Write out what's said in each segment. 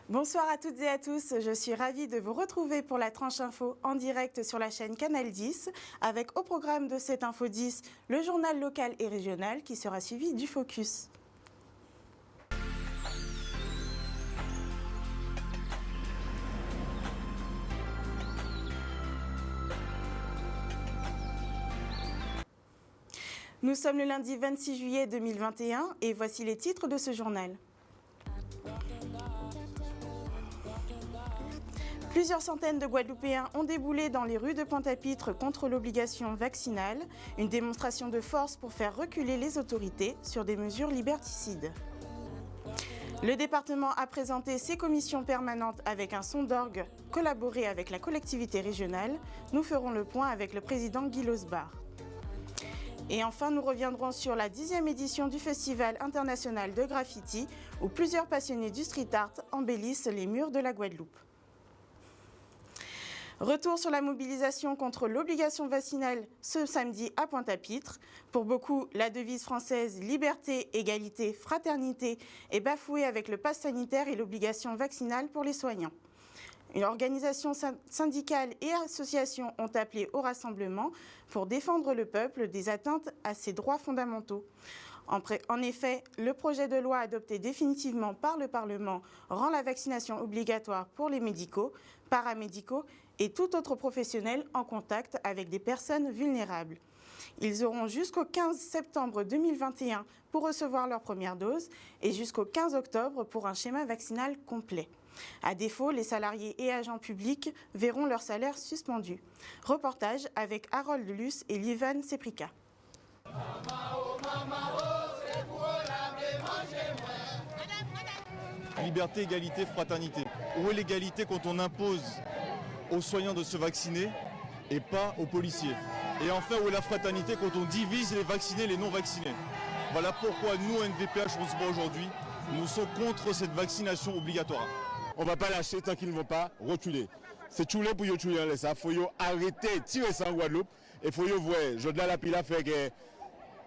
Bonsoir à toutes et à tous, je suis ravie de vous retrouver pour la tranche info en direct sur la chaîne Canal 10, avec au programme de cette Info 10, le journal local et régional qui sera suivi du Focus. Nous sommes le lundi 26 juillet 2021 et voici les titres de ce journal. Plusieurs centaines de Guadeloupéens ont déboulé dans les rues de Pointe-à-Pitre contre l'obligation vaccinale, une démonstration de force pour faire reculer les autorités sur des mesures liberticides. Le département a présenté ses commissions permanentes avec un son d'orgue collaboré avec la collectivité régionale. Nous ferons le point avec le président Guy Losbar. Et enfin, nous reviendrons sur la 10e édition du Festival international de graffiti, où plusieurs passionnés du street art embellissent les murs de la Guadeloupe. Retour sur la mobilisation contre l'obligation vaccinale ce samedi à Pointe-à-Pitre. Pour beaucoup, la devise française « Liberté, égalité, fraternité » est bafouée avec le pass sanitaire et l'obligation vaccinale pour les soignants. Une organisation syndicale et associations ont appelé au rassemblement pour défendre le peuple des atteintes à ses droits fondamentaux. En effet, le projet de loi adopté définitivement par le Parlement rend la vaccination obligatoire pour les médicaux, paramédicaux et tout autre professionnel en contact avec des personnes vulnérables. Ils auront jusqu'au 15 septembre 2021 pour recevoir leur première dose et jusqu'au 15 octobre pour un schéma vaccinal complet. À défaut, les salariés et agents publics verront leur salaire suspendu. Reportage avec Harold Luce et Livan Seprika. Liberté, égalité, fraternité. Où est l'égalité quand on impose aux soignants de se vacciner et pas aux policiers? Et enfin, où est la fraternité quand on divise les vaccinés et les non-vaccinés? Voilà pourquoi nous, NVPH, on se bat aujourd'hui. Nous sommes contre cette vaccination obligatoire. On ne va pas lâcher tant qu'ils ne vont pas reculer. C'est tuer pour tuer en ça. Il faut arrêter, tirer ça en Guadeloupe. Et il faut voir, je dois la pile fait que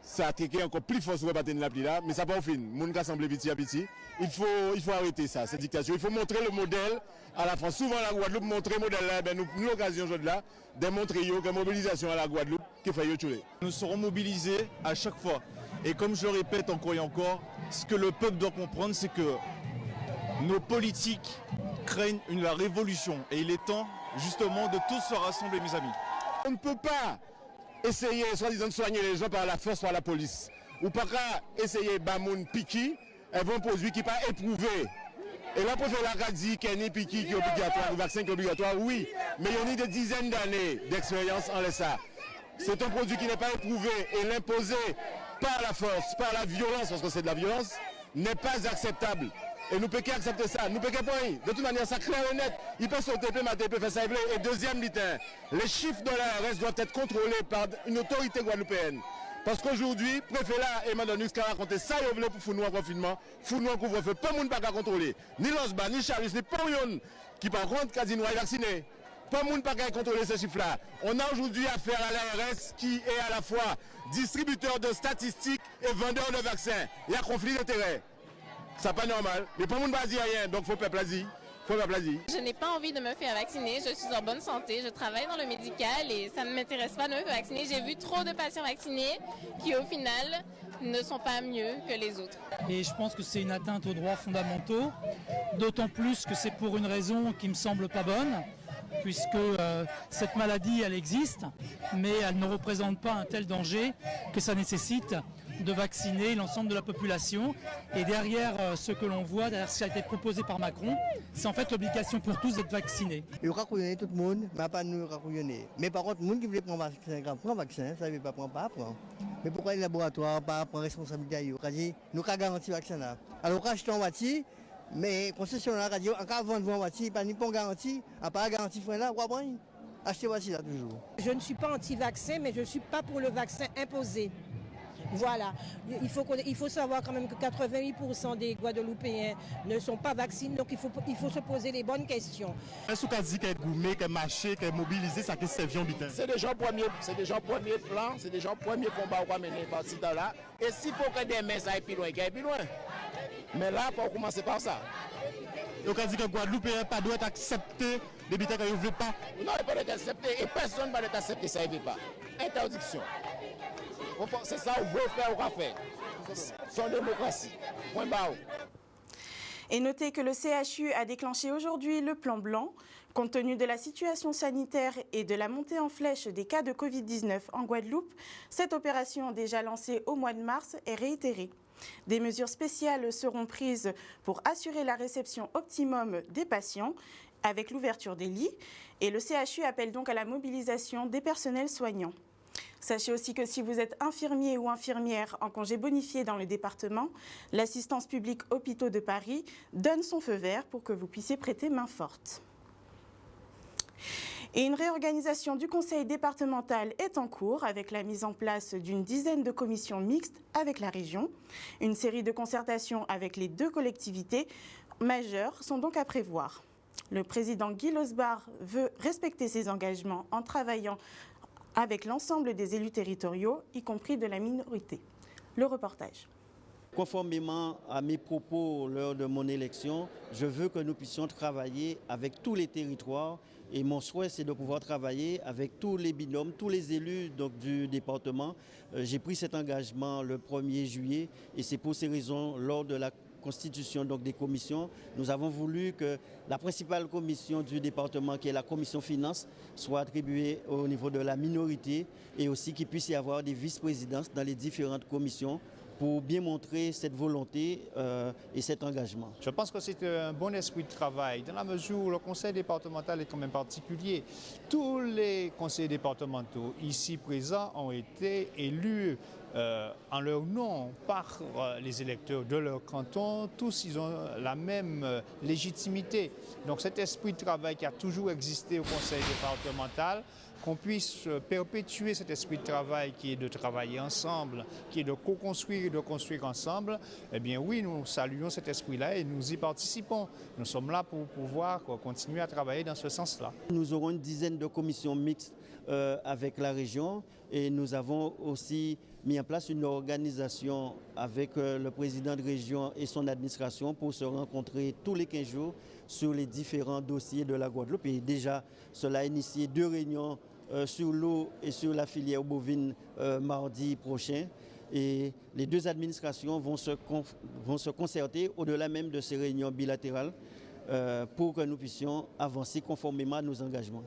ça a triqué encore plus fort sur la pile là, mais ça pas au fin. Moun ka semble petit à petit. Il faut arrêter ça, cette dictature. Il faut montrer le modèle à la France. Souvent la Guadeloupe montrer le modèle là, nous l'occasion aujourd'hui là, de montrer que mobilisation à la Guadeloupe qui fait tuer. Nous serons mobilisés à chaque fois. Et comme je le répète encore et encore, ce que le peuple doit comprendre, c'est que nos politiques craignent la révolution. Et il est temps justement de tous se rassembler, mes amis. On ne peut pas essayer, soi-disant, de soigner les gens par la force, par la police. Ou pas essayer Bamoun Piki, elles vont produire qui n'est pas éprouvé. Et là, pour faire la radie, qui est Piki, qui est obligatoire, le vaccin qui est obligatoire, oui. Mais il y a eu des dizaines d'années d'expérience en ça. C'est un produit qui n'est pas éprouvé et l'imposer par la force, par la violence, parce que c'est de la violence, n'est pas acceptable. Et nous ne pouvons pas accepter ça. Nous ne pouvons pas. De toute manière, ça clair et net. Il peut sauter, il peut faire ça. Et deuxième, les chiffres de l'ARS doivent être contrôlés par une autorité guadeloupéenne. Parce qu'aujourd'hui, préfet là, Emmanuel Nux, qui a raconté ça, il voulait pour nous en confinement, nous en couvre-feu. Pas de monde pas contrôler. Ni Losba, ni Charles, ni Porion, qui par contre, quasiment est vacciné. Pas de monde pas contrôler ces chiffres-là. On a aujourd'hui affaire à l'ARS qui est à la fois distributeur de statistiques et vendeur de vaccins. Il y a conflit d'intérêts. C'est pas normal, mais pas le monde va dire rien, donc faut pas plaisir. Je n'ai pas envie de me faire vacciner, je suis en bonne santé, je travaille dans le médical et ça ne m'intéresse pas de me faire vacciner. J'ai vu trop de patients vaccinés qui au final ne sont pas mieux que les autres. Et je pense que c'est une atteinte aux droits fondamentaux, d'autant plus que c'est pour une raison qui me semble pas bonne, puisque cette maladie elle existe, mais elle ne représente pas un tel danger que ça nécessite de vacciner l'ensemble de la population. Et derrière ce que l'on voit, derrière ce qui a été proposé par Macron, c'est en fait l'obligation pour tous d'être vaccinés. Il va couillonner tout le monde, mais pas nous couillonner. Mais par contre, le monde qui veut prendre vaccin, ça ne veut pas prendre. Mais pourquoi les laboratoires ne prennent pas responsabilité? Nous avons garanti le vaccin là. Alors, achetons un bâti, mais concession la radio, en cas de vendre un bâti, pas ni pas garantie, à part la garantie là, on va acheter le bâti là toujours. Je ne suis pas anti-vaccin, mais je ne suis pas pour le vaccin imposé. Voilà, il faut savoir quand même que 88% des Guadeloupéens ne sont pas vaccinés, donc il faut se poser les bonnes questions. Est-ce qu'on dit qu'elle est gourmet, qu'elle est marché, qu'elle est mobilisée, ça qu'est servition bitin? C'est des gens premiers plans, c'est des gens premiers combats qu'on va mener par ci là. Et s'il faut que des mains aillent plus loin, qu'elle aille plus loin. Mais là, il faut commencer par ça. on dit que Guadeloupe n'a pas doit être accepté des habitants qui ne veulent pas. Non, il ne peut pas être accepté et personne ne va être accepté, ça ne veut pas. Interdiction. C'est ça qu'on veut faire, on va faire. Son démocratie. Point barre. Et notez que le CHU a déclenché aujourd'hui le plan blanc. Compte tenu de la situation sanitaire et de la montée en flèche des cas de Covid-19 en Guadeloupe, cette opération déjà lancée au mois de mars est réitérée. Des mesures spéciales seront prises pour assurer la réception optimum des patients avec l'ouverture des lits et le CHU appelle donc à la mobilisation des personnels soignants. Sachez aussi que si vous êtes infirmier ou infirmière en congé bonifié dans le département, l'assistance publique Hôpitaux de Paris donne son feu vert pour que vous puissiez prêter main forte. Et une réorganisation du conseil départemental est en cours avec la mise en place d'une dizaine de commissions mixtes avec la région. Une série de concertations avec les deux collectivités majeures sont donc à prévoir. Le président Guy Losbar veut respecter ses engagements en travaillant avec l'ensemble des élus territoriaux, y compris de la minorité. Le reportage. Conformément à mes propos lors de mon élection, je veux que nous puissions travailler avec tous les territoires et mon souhait c'est de pouvoir travailler avec tous les binômes, tous les élus donc, du département. J'ai pris cet engagement le 1er juillet et c'est pour ces raisons lors de la constitution donc, des commissions, nous avons voulu que la principale commission du département, qui est la commission finances, soit attribuée au niveau de la minorité et aussi qu'il puisse y avoir des vice-présidences dans les différentes commissions pour bien montrer cette volonté et cet engagement. Je pense que c'est un bon esprit de travail, dans la mesure où le conseil départemental est quand même particulier. Tous les conseils départementaux ici présents ont été élus en leur nom par les électeurs de leur canton. Tous, ils ont la même légitimité. Donc cet esprit de travail qui a toujours existé au conseil départemental, qu'on puisse perpétuer cet esprit de travail qui est de travailler ensemble, qui est de co-construire et de construire ensemble, eh bien oui, nous saluons cet esprit-là et nous y participons. Nous sommes là pour pouvoir continuer à travailler dans ce sens-là. Nous aurons une dizaine de commissions mixtes avec la région et nous avons aussi mis en place une organisation avec le président de région et son administration pour se rencontrer tous les 15 jours sur les différents dossiers de la Guadeloupe. Et déjà, cela a initié 2 réunions sur l'eau et sur la filière bovine mardi prochain. Et les 2 administrations vont se concerter au-delà même de ces réunions bilatérales pour que nous puissions avancer conformément à nos engagements.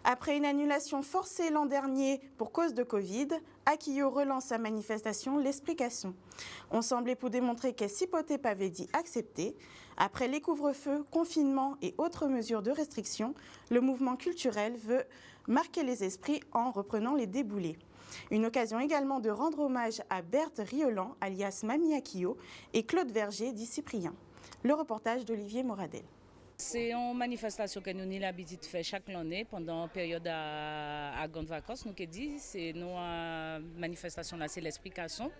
Après une annulation forcée l'an dernier pour cause de Covid, Akio relance sa manifestation L'Explication. On semblait pour démontrer qu'est Cipoté Pavedi accepté. Après les couvre-feux, confinements et autres mesures de restriction, le mouvement culturel veut marquer les esprits en reprenant les déboulés. Une occasion également de rendre hommage à Berthe Riolan, alias Mamie Akio, et Claude Verger, dit Cyprien. Le reportage d'Olivier Moradel. C'est une manifestation que nous avons l'habitude de faire chaque année pendant la période à grandes vacances. Nous avons dit c'est une manifestation là, c'est l'explication.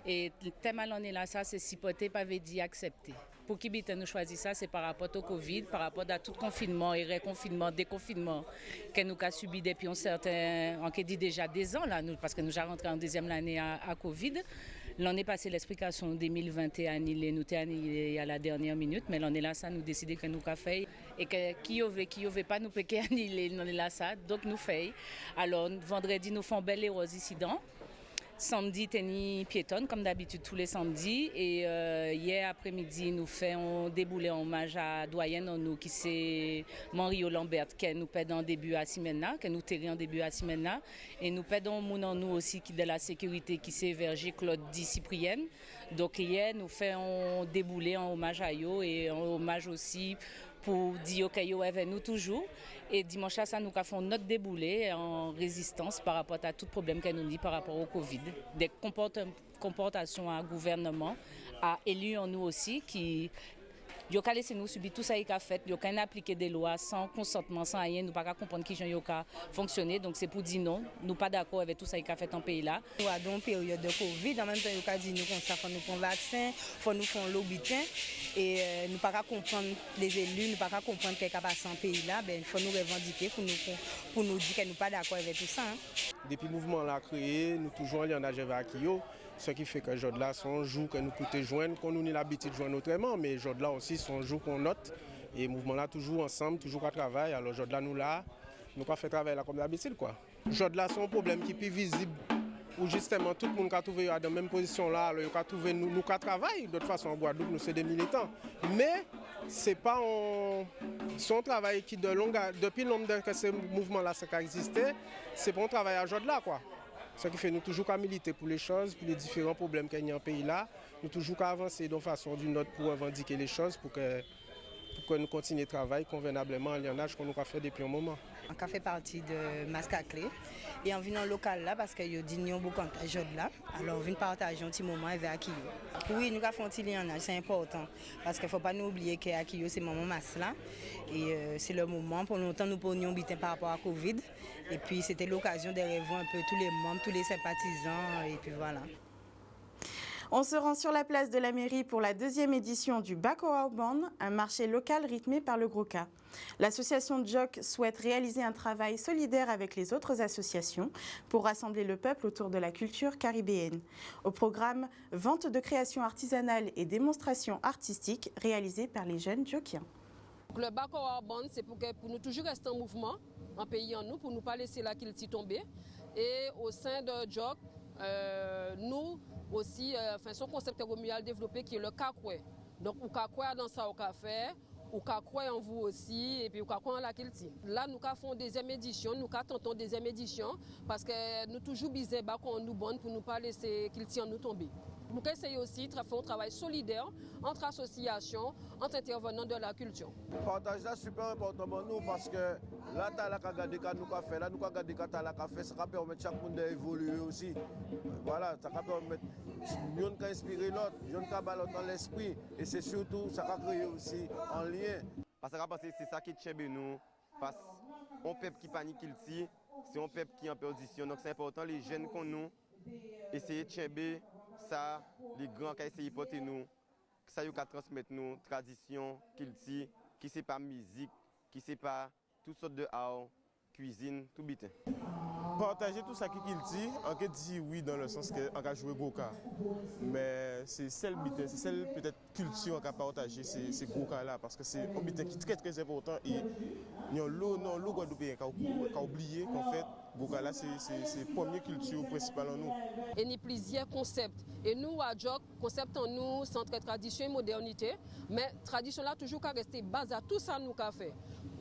Et le thème à l'année là, ça c'est Cipoté Pavedi accepté. Pour qui nous choisi ça, c'est par rapport au Covid, par rapport à tout confinement et reconfinement, déconfinement que nous avons subi depuis on dit déjà des ans là, parce que nous avons rentré en deuxième année à Covid. L'année passée, l'explication 2021 annulée, nous avons annulé à la dernière minute, mais l'année là, ça nous décidé que nous avons fait et que qui veut pas nous peut annuler l'année là ça, donc nous fait. Alors vendredi, nous faisons belle rose ici dedans. Samedi, tennis piétonne comme d'habitude tous les samedis. Et hier après-midi, nous faisons débouler en hommage à doyenne en nous qui c'est Mario Lambert qui nous paie en début à Simena, qui nous terre en début à Simena. Et nous paidons mon en nous aussi qui de la sécurité qui c'est Verger Claude Di Cyprienne. Donc hier, nous faisons débouler en hommage à eux et en hommage aussi pour dire que yo avec nous toujours. Et dimanche ça nous avons notre déboulé en résistance par rapport à tout problème qu'elle nous dit par rapport au Covid. Des comportations à gouvernement, à élus en nous aussi qui yo ka laissé nous subir tout ça qui a fait, yo ka appliquer des lois sans consentement, sans rien, nous pas comprendre qui gens yo ka fonctionner. Donc c'est pour dire non, nous pas d'accord avec tout ça qui a fait en pays là. Nous avons une période de Covid, en même temps yo ka dit nous comme ça faut nous prendre vaccin, faut nous faire l'obitin et nous pas comprendre les élus, nous pas comprendre qu'est-ce qui a passé en pays là, ben il faut nous revendiquer pour nous dire que nous pas d'accord avec tout ça. Depuis le mouvement l'a créé, nous toujours en lien avec Akio Ce qui fait que Jodla, son jour que nous pouvons joindre, qu'on nous a l'habitude de joindre autrement, mais Jodla aussi, son jour qu'on note. Et le mouvement là, toujours ensemble, toujours à travail. Alors Jodla, nous là, nous avons fait travail là comme d'habitude. Jodla, c'est un problème qui est plus visible, où justement tout le monde a trouvé dans la même position là, alors il a trouvé nous travaillons. De toute façon, en Guadeloupe, nous sommes des militants. Mais ce n'est pas son travail qui, depuis longtemps que ce mouvement là a existé, c'est pour un travail à Jodla, quoi. Ce qui fait nous toujours qu'à militer pour les choses, pour les différents problèmes qu'il y a en pays là, nous toujours qu'à avancer d'une façon ou d'une autre pour revendiquer les choses, pour que nous continuions de travailler convenablement en lignage qu'on nous a fait depuis un moment. On a fait partie de Mascaclé et en venant local là parce que y a dit nous beaucoup de gens là, alors on vient partager un petit moment avec Akiyo. Oui, nous avons fait un petit lignage, c'est important parce qu'il ne faut pas nous oublier que Akiyo c'est maman masse là et c'est le moment pour longtemps nous prenions bitin par rapport à Covid et puis c'était l'occasion de rêver un peu tous les membres, tous les sympathisants et puis voilà. On se rend sur la place de la mairie pour la 2e édition du Bacoa Band, un marché local rythmé par le Gros-Cas. L'association JOC souhaite réaliser un travail solidaire avec les autres associations pour rassembler le peuple autour de la culture caribéenne. Au programme, vente de créations artisanales et démonstrations artistiques réalisées par les jeunes jockiens. Le Bacoa Band, c'est pour nous toujours rester en mouvement, en pays en nous, pour ne pas laisser la Kilti tomber. Et au sein de JOC, nous aussi, son concept économique développé qui est le kakoué. Donc, ou kakoué dans ça au café, ou kakoué en vous aussi, et puis ou kakoué en la kilti. Là, nous faisons deuxième édition, nous tentons deuxième édition, parce que nous toujours bisons qu'on nous bonne pour ne pas laisser kilti en nous tomber. Nous essayons aussi de faire un travail solidaire entre associations, entre intervenants de la culture. Le partage est super important pour nous parce que là, tu as la Kagadeka, nous avons fait, là, nous avons la café, ça va permettre chaque monde d'évoluer aussi. Voilà, ça va permettre de inspirer l'autre, de l'autre dans l'esprit et c'est surtout, ça va créer aussi un lien. Parce que c'est ça qui tient nous, parce qu'on peuple qui panique ici, c'est un peuple qui est en position. Donc c'est important, les jeunes qu'on nous, essayer de tcher ça, les grands qui essayent de porter nous, que ça y a transmettre nous, tradition, culture, qui c'est pas musique, qui c'est pas toutes sortes de art, cuisine, tout bitin. Partager tout ça qui dit, on peut dire oui dans le sens qu'on a joué Goka. Mais c'est celle bitin, c'est celle peut-être culture qu'on a partagé, c'est Goka là, parce que c'est un bitin qui est très très important et l'eau guadeloupéen qui a oublié qu'en fait Goka là c'est la première culture principale en nous. Et il y a plusieurs concepts. Et nous à JOC, concept en nous, c'est entre tradition et modernité, mais tradition là toujours qu'à rester base à tout ça nous qu'a fait.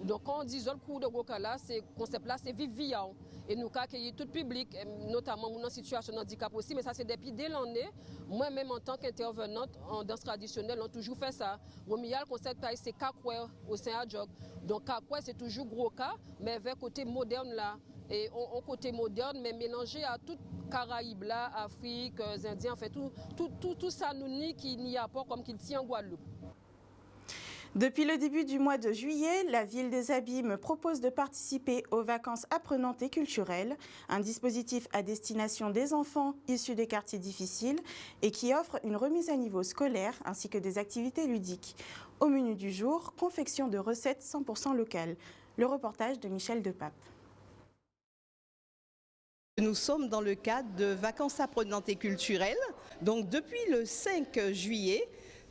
Donc quand on dit le cours de Goka là, ce concept là c'est vivant. Et nous accueillir tout le public, notamment dans une situation de handicap aussi, mais ça c'est depuis dès l'année. Moi-même en tant qu'intervenante en danse traditionnelle, on a toujours fait ça. Le concept c'est kakoué au sein de JOC. Donc kakoué c'est toujours gros cas, mais vers côté moderne là. Et on côté moderne, mais mélangé à toute Caraïbes là, Afrique, Indiens, en fait tout ça nous nie qu'il n'y a pas comme qu'il tient en Guadeloupe. Depuis le début du mois de juillet, la ville des Abîmes propose de participer aux vacances apprenantes et culturelles, un dispositif à destination des enfants issus des quartiers difficiles et qui offre une remise à niveau scolaire ainsi que des activités ludiques. Au menu du jour, confection de recettes 100% locales. Le reportage de Michel Depape. Nous sommes dans le cadre de vacances apprenantes et culturelles. Donc depuis le 5 juillet,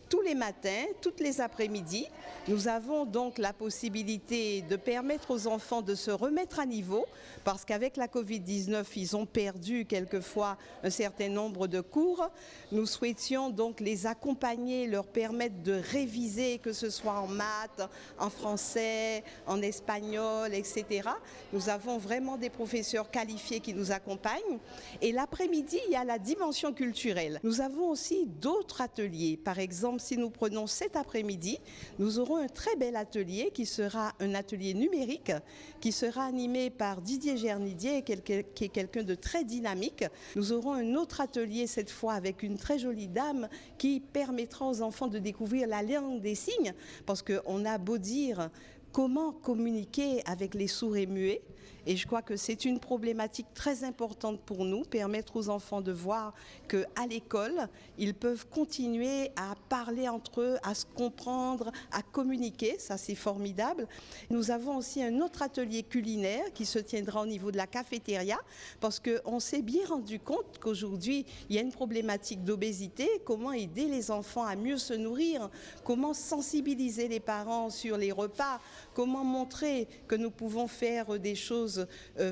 tous les matins, toutes les après-midi, nous avons donc la possibilité de permettre aux enfants de se remettre à niveau parce qu'avec la Covid-19, ils ont perdu quelquefois un certain nombre de cours. Nous souhaitions donc les accompagner, leur permettre de réviser, que ce soit en maths, en français, en espagnol, etc. Nous avons vraiment des professeurs qualifiés qui nous accompagnent. Et l'après-midi, il y a la dimension culturelle. Nous avons aussi d'autres ateliers. Par exemple, si nous prenons cet après-midi, nous aurons un très bel atelier qui sera un atelier numérique, qui sera animé par Didier Gernidier, qui est quelqu'un de très dynamique. Nous aurons un autre atelier cette fois avec une très jolie dame qui permettra aux enfants de découvrir la langue des signes, parce qu'on a beau dire comment communiquer avec les sourds et muets. Et je crois que c'est une problématique très importante pour nous, permettre aux enfants de voir qu'à l'école, ils peuvent continuer à parler entre eux, à se comprendre, à communiquer. Ça, c'est formidable. Nous avons aussi un autre atelier culinaire qui se tiendra au niveau de la cafétéria, parce qu'on s'est bien rendu compte qu'aujourd'hui, il y a une problématique d'obésité. Comment aider les enfants à mieux se nourrir? Comment sensibiliser les parents sur les repas? Comment montrer que nous pouvons faire des choses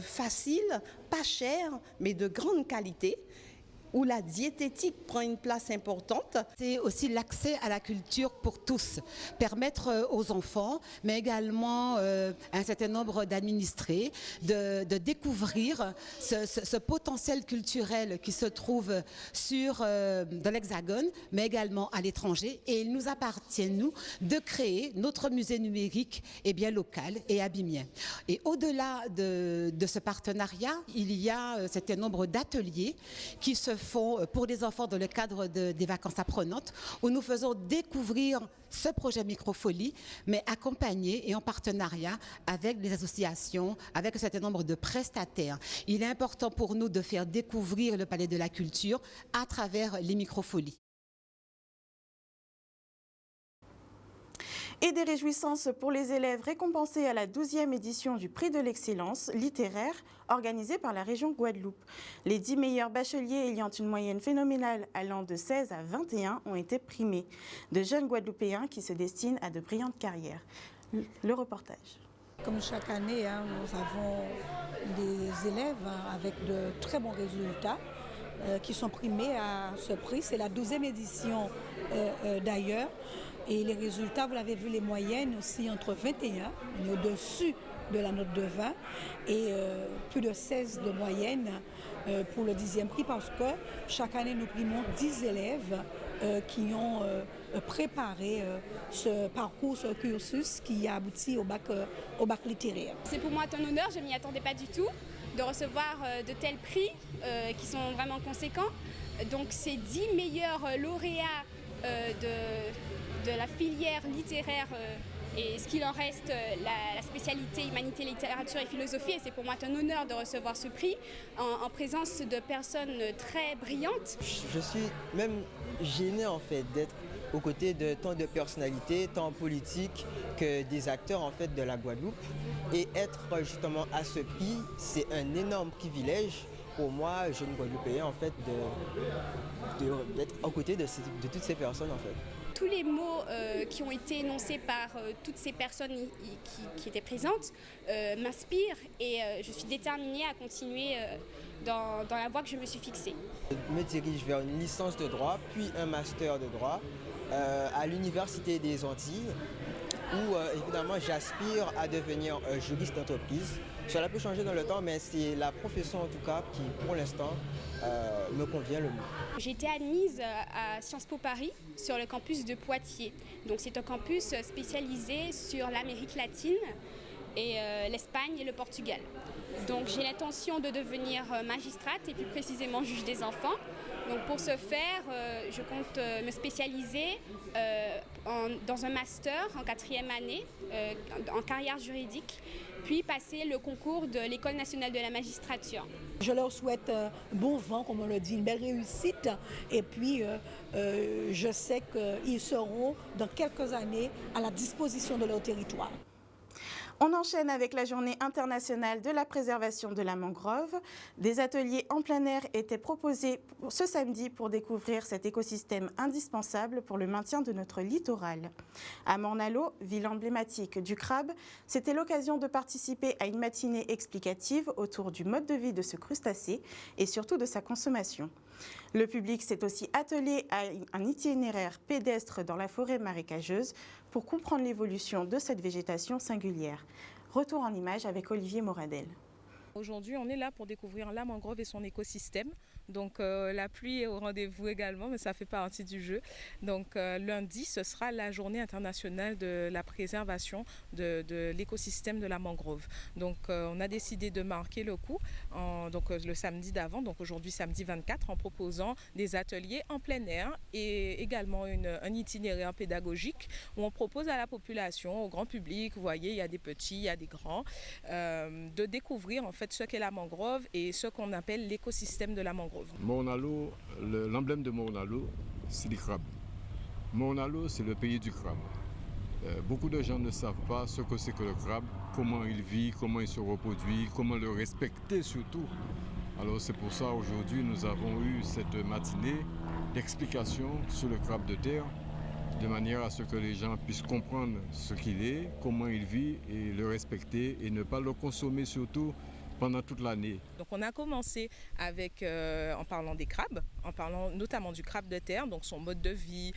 faciles, pas chères, mais de grande qualité, où la diététique prend une place importante. C'est aussi l'accès à la culture pour tous, permettre aux enfants, mais également à un certain nombre d'administrés, de découvrir ce potentiel culturel qui se trouve dans l'Hexagone, mais également à l'étranger. Et il nous appartient, nous, de créer notre musée numérique local et abymien. Et au-delà de ce partenariat, il y a un certain nombre d'ateliers qui se font pour les enfants dans le cadre des vacances apprenantes, où nous faisons découvrir ce projet Microfolie, mais accompagné et en partenariat avec les associations, avec un certain nombre de prestataires. Il est important pour nous de faire découvrir le Palais de la Culture à travers les Microfolies. Et des réjouissances pour les élèves récompensés à la 12e édition du Prix de l'excellence littéraire organisé par la région Guadeloupe. Les 10 meilleurs bacheliers ayant une moyenne phénoménale allant de 16 à 21 ont été primés. De jeunes Guadeloupéens qui se destinent à de brillantes carrières. Le reportage. Comme chaque année, nous avons des élèves avec de très bons résultats qui sont primés à ce prix. C'est la 12e édition d'ailleurs. Et les résultats, vous l'avez vu, les moyennes aussi entre 21, on est au-dessus de la note de 20, et plus de 16 de moyenne pour le 10e prix, parce que chaque année, nous primons 10 élèves qui ont préparé ce parcours, ce cursus qui a abouti au bac littéraire. C'est pour moi un honneur, je ne m'y attendais pas du tout, de recevoir de tels prix qui sont vraiment conséquents. Donc ces 10 meilleurs lauréats de la filière littéraire et ce qu'il en reste, la spécialité humanité, littérature et philosophie. Et c'est pour moi un honneur de recevoir ce prix en présence de personnes très brillantes. Je suis même gêné en fait d'être aux côtés de tant de personnalités, tant politiques que des acteurs en fait de la Guadeloupe. Et être justement à ce prix, c'est un énorme privilège pour moi, jeune Guadeloupéen, en fait, d'être aux côtés de toutes ces personnes en fait. Tous les mots qui ont été énoncés par toutes ces personnes qui étaient présentes m'inspirent et je suis déterminée à continuer dans la voie que je me suis fixée. Je me dirige vers une licence de droit, puis un master de droit à l'Université des Antilles, où évidemment j'aspire à devenir juriste d'entreprise. Cela peut changer dans le temps, mais c'est la profession en tout cas qui, pour l'instant, me convient le mieux. J'ai été admise à Sciences Po Paris sur le campus de Poitiers. Donc c'est un campus spécialisé sur l'Amérique latine et l'Espagne et le Portugal. Donc j'ai l'intention de devenir magistrate et plus précisément juge des enfants. Donc pour ce faire, je compte me spécialiser dans un master en 4e année en carrière juridique, puis passer le concours de l'École nationale de la magistrature. Je leur souhaite bon vent, comme on le dit, une belle réussite. Et puis, je sais qu'ils seront dans quelques années à la disposition de leur territoire. On enchaîne avec la journée internationale de la préservation de la mangrove. Des ateliers en plein air étaient proposés ce samedi pour découvrir cet écosystème indispensable pour le maintien de notre littoral. À Morne-à-l'Eau, ville emblématique du crabe, c'était l'occasion de participer à une matinée explicative autour du mode de vie de ce crustacé et surtout de sa consommation. Le public s'est aussi attelé à un itinéraire pédestre dans la forêt marécageuse pour comprendre l'évolution de cette végétation singulière. Retour en images avec Olivier Moradel. Aujourd'hui, on est là pour découvrir la mangrove et son écosystème. Donc la pluie est au rendez-vous également, mais ça fait partie du jeu. Donc lundi, ce sera la journée internationale de la préservation de l'écosystème de la mangrove. Donc on a décidé de marquer le coup le samedi d'avant, donc aujourd'hui samedi 24, en proposant des ateliers en plein air et également un itinéraire pédagogique où on propose à la population, au grand public, vous voyez, il y a des petits, il y a des grands, de découvrir en fait ce qu'est la mangrove et ce qu'on appelle l'écosystème de la mangrove. Maunalo, l'emblème de Maunalo, c'est les crabes. Maunalo, c'est le pays du crabe. Beaucoup de gens ne savent pas ce que c'est que le crabe, comment il vit, comment il se reproduit, comment le respecter surtout. Alors c'est pour ça aujourd'hui nous avons eu cette matinée d'explications sur le crabe de terre, de manière à ce que les gens puissent comprendre ce qu'il est, comment il vit et le respecter et ne pas le consommer surtout pendant toute l'année. Donc on a commencé avec, en parlant des crabes, en parlant notamment du crabe de terre, donc son mode de vie,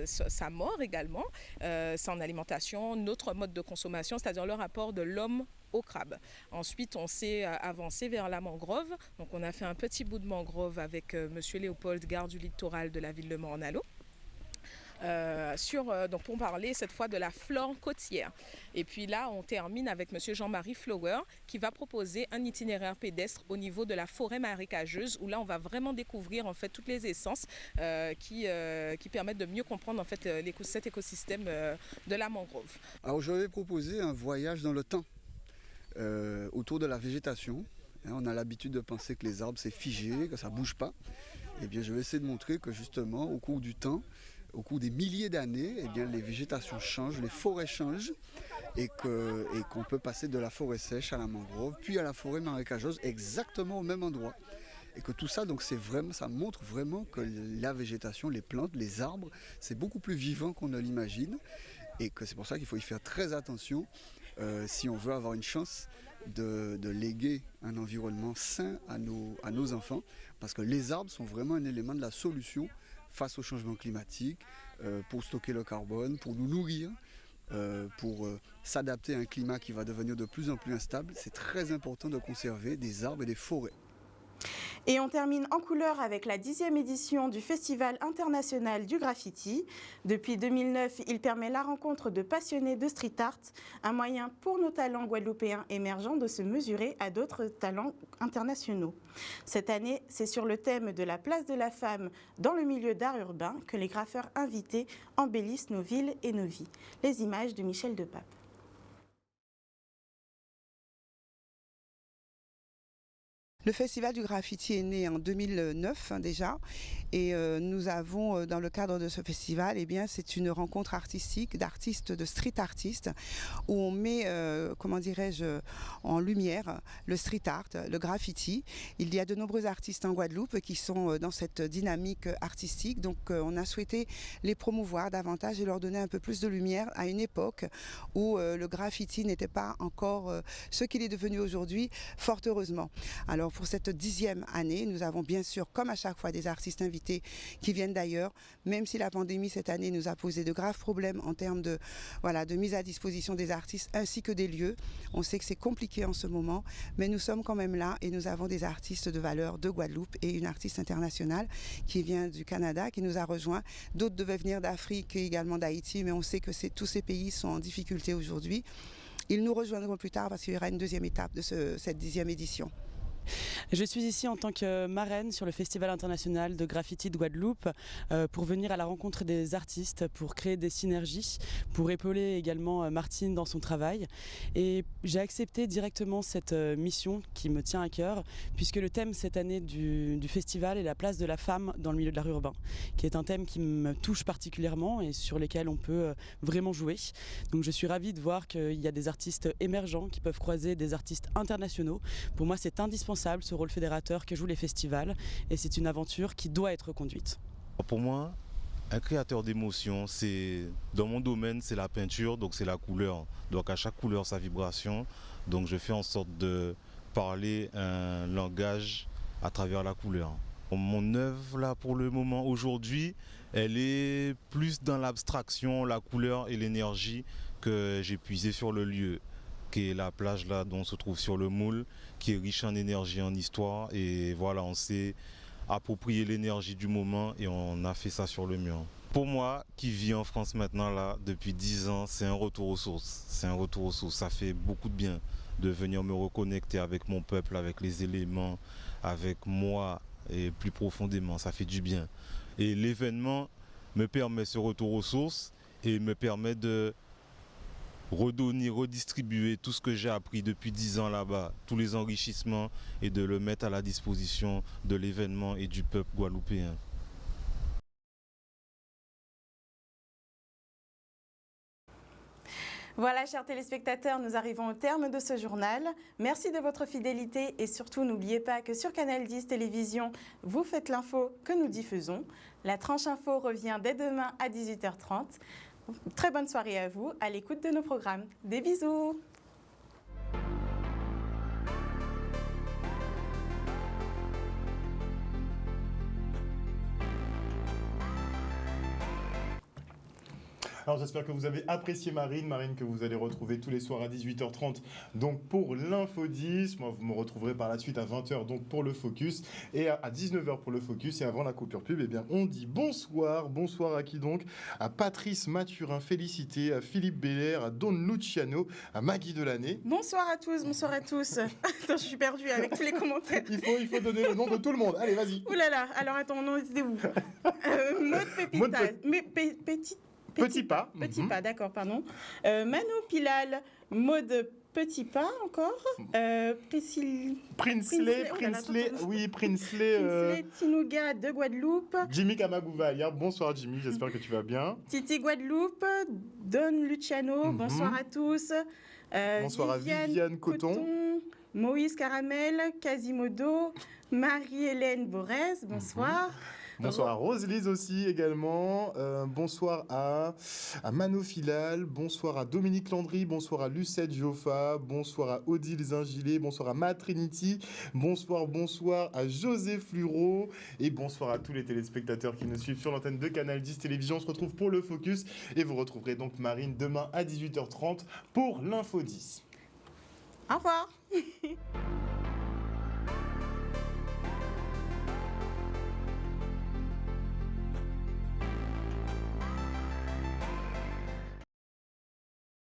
sa mort également, son alimentation, notre mode de consommation, c'est-à-dire le rapport de l'homme au crabe. Ensuite, on s'est avancé vers la mangrove. Donc on a fait un petit bout de mangrove avec monsieur Léopold, garde du littoral de la ville de Maunalo. Donc pour parler cette fois de la flore côtière. Et puis là, on termine avec monsieur Jean-Marie Flower qui va proposer un itinéraire pédestre au niveau de la forêt marécageuse où là, on va vraiment découvrir en fait toutes les essences qui permettent de mieux comprendre en fait cet écosystème de la mangrove. Alors je vais proposer un voyage dans le temps autour de la végétation. On a l'habitude de penser que les arbres c'est figé, que ça ne bouge pas. Eh bien, je vais essayer de montrer que justement, au cours du temps, au cours des milliers d'années, eh bien, les végétations changent, les forêts changent et qu'on peut passer de la forêt sèche à la mangrove, puis à la forêt marécageuse exactement au même endroit. Et que tout ça, donc, ça montre vraiment que la végétation, les plantes, les arbres, c'est beaucoup plus vivant qu'on ne l'imagine et que c'est pour ça qu'il faut y faire très attention si on veut avoir une chance de léguer un environnement sain à nos enfants, parce que les arbres sont vraiment un élément de la solution face au changement climatique, pour stocker le carbone, pour nous nourrir, pour s'adapter à un climat qui va devenir de plus en plus instable. C'est très important de conserver des arbres et des forêts. Et on termine en couleur avec la 10e édition du Festival international du graffiti. Depuis 2009, il permet la rencontre de passionnés de street art, un moyen pour nos talents guadeloupéens émergents de se mesurer à d'autres talents internationaux. Cette année, c'est sur le thème de la place de la femme dans le milieu d'art urbain que les graffeurs invités embellissent nos villes et nos vies. Les images de Michel Depape. Le Festival du graffiti est né en 2009 déjà et nous avons dans le cadre de ce festival, eh bien, c'est une rencontre artistique d'artistes, de street artistes où on met, comment dirais-je, en lumière le street art, le graffiti. Il y a de nombreux artistes en Guadeloupe qui sont dans cette dynamique artistique, donc on a souhaité les promouvoir davantage et leur donner un peu plus de lumière à une époque où le graffiti n'était pas encore ce qu'il est devenu aujourd'hui, fort heureusement. Alors pour cette 10e année, nous avons bien sûr, comme à chaque fois, des artistes invités qui viennent d'ailleurs, même si la pandémie cette année nous a posé de graves problèmes en termes de mise à disposition des artistes ainsi que des lieux. On sait que c'est compliqué en ce moment, mais nous sommes quand même là et nous avons des artistes de valeur de Guadeloupe et une artiste internationale qui vient du Canada, qui nous a rejoints. D'autres devaient venir d'Afrique et également d'Haïti, mais on sait que tous ces pays sont en difficulté aujourd'hui. Ils nous rejoindront plus tard parce qu'il y aura une deuxième étape de cette 10e édition. Je suis ici en tant que marraine sur le Festival international de graffiti de Guadeloupe pour venir à la rencontre des artistes, pour créer des synergies, pour épauler également Martine dans son travail. Et j'ai accepté directement cette mission qui me tient à cœur, puisque le thème cette année du festival est la place de la femme dans le milieu de l'art urbain, qui est un thème qui me touche particulièrement et sur lequel on peut vraiment jouer. Donc je suis ravie de voir qu'il y a des artistes émergents qui peuvent croiser des artistes internationaux. Pour moi, c'est indispensable ce rôle fédérateur que jouent les festivals et c'est une aventure qui doit être conduite. Pour moi, un créateur d'émotion, dans mon domaine, c'est la peinture, donc c'est la couleur. Donc à chaque couleur, sa vibration. Donc je fais en sorte de parler un langage à travers la couleur. Mon œuvre, là, pour le moment, aujourd'hui, elle est plus dans l'abstraction, la couleur et l'énergie que j'ai puisé sur le lieu. qui est la plage là dont on se trouve sur le Moule, qui est riche en énergie, en histoire. Et voilà, on s'est approprié l'énergie du moment et on a fait ça sur le mur. Pour moi, qui vis en France maintenant là depuis 10 ans, c'est un retour aux sources. C'est un retour aux sources. Ça fait beaucoup de bien de venir me reconnecter avec mon peuple, avec les éléments, avec moi et plus profondément. Ça fait du bien. Et l'événement me permet ce retour aux sources et me permet de redonner, redistribuer tout ce que j'ai appris depuis 10 ans là-bas, tous les enrichissements, et de le mettre à la disposition de l'événement et du peuple guadeloupéen. Voilà, chers téléspectateurs, nous arrivons au terme de ce journal. Merci de votre fidélité et surtout, n'oubliez pas que sur Canal 10 Télévision, vous faites l'info que nous diffusons. La tranche info revient dès demain à 18h30. Très bonne soirée à vous, à l'écoute de nos programmes. Des bisous! Alors j'espère que vous avez apprécié Marine que vous allez retrouver tous les soirs à 18h30 donc pour l'Info 10. Moi vous me retrouverez par la suite à 20h donc pour le Focus et à 19h pour le Focus. Et avant la coupure pub, eh bien on dit bonsoir à qui donc? À Patrice Mathurin, félicité, à Philippe Belair, à Don Luciano, à Maggie Delaney. Bonsoir à tous, bonsoir à tous. Attends, je suis perdue avec tous les commentaires. Il faut donner le nom de tout le monde. Allez, vas-y. Ouh là là, alors attends, on était où? Maud Pépita, Petit pas, d'accord, pardon. Mano Pilal, Maud Petit Pas encore. Prinsley, Tinouga de Guadeloupe. Jimmy Kamagouva, bonsoir Jimmy, j'espère que tu vas bien. Titi Guadeloupe, Don Luciano, bonsoir à tous. Bonsoir à Viviane Coton. Moïse Caramel, Quasimodo, Marie-Hélène Borès, bonsoir. Bonsoir à Roselise aussi également, bonsoir à Mano Filal, bonsoir à Dominique Landry, bonsoir à Lucette Joffa, bonsoir à Odile Zingilé, bonsoir à Matt Trinity, bonsoir à José Flureau et bonsoir à tous les téléspectateurs qui nous suivent sur l'antenne de Canal 10 Télévision. On se retrouve pour le Focus et vous retrouverez donc Marine demain à 18h30 pour l'Info 10. Au revoir.